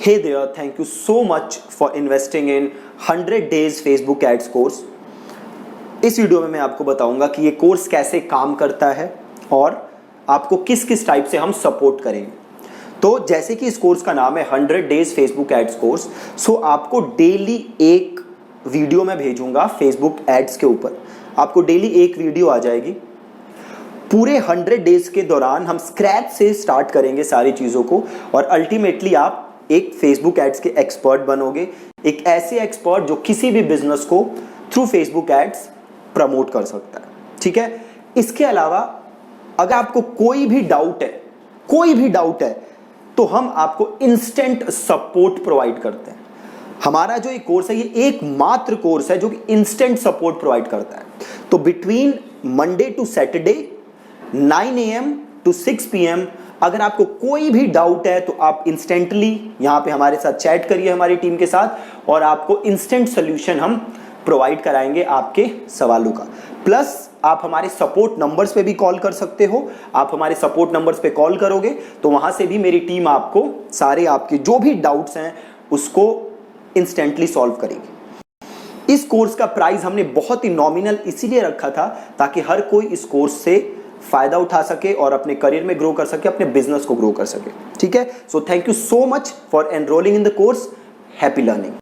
Hey there, thank you so much for investing in 100 days Facebook ads course। इस video में मैं आपको बताऊंगा कि ये कोर्स कैसे काम करता है और आपको किस किस टाइप से हम सपोर्ट करेंगे। तो जैसे कि इस कोर्स का नाम है 100 डेज फेसबुक एड्स कोर्स, सो आपको डेली एक वीडियो मैं भेजूंगा फेसबुक एड्स के ऊपर। आपको डेली एक वीडियो आ जाएगी। पूरे 100 डेज के दौरान हम स्क्रैच से स्टार्ट करेंगे सारी चीज़ों को और अल्टीमेटली आप एक फेसबुक एड्स के एक्सपर्ट बनोगे, एक ऐसे एक्सपर्ट जो किसी भी बिजनेस को थ्रू फेसबुक एड्स प्रमोट कर सकता है। ठीक है, इसके अलावा अगर आपको कोई भी डाउट है तो हम आपको इंस्टेंट सपोर्ट प्रोवाइड करते हैं। हमारा जो ये कोर्स है ये एकमात्र कोर्स है जो कि इंस्टेंट सपोर्ट प्रोवाइड करता है। तो between Monday to Saturday 9 AM to 6 PM अगर आपको कोई भी डाउट है तो आप इंस्टेंटली यहाँ पे हमारे साथ चैट करिए हमारी टीम के साथ और आपको इंस्टेंट सोल्यूशन हम प्रोवाइड कराएंगे आपके सवालों का। प्लस आप हमारे सपोर्ट नंबर्स पे भी कॉल कर सकते हो। आप हमारे सपोर्ट नंबर्स पे कॉल करोगे तो वहाँ से भी मेरी टीम आपको सारे आपके जो भी डाउट्स हैं उसको इंस्टेंटली सॉल्व करेगी। इस कोर्स का प्राइस हमने बहुत ही नॉमिनल इसीलिए रखा था ताकि हर कोई इस कोर्स से फायदा उठा सके और अपने करियर में ग्रो कर सके, अपने बिजनेस को ग्रो कर सके। ठीक है, so thank you so much for enrolling in the course. Happy learning.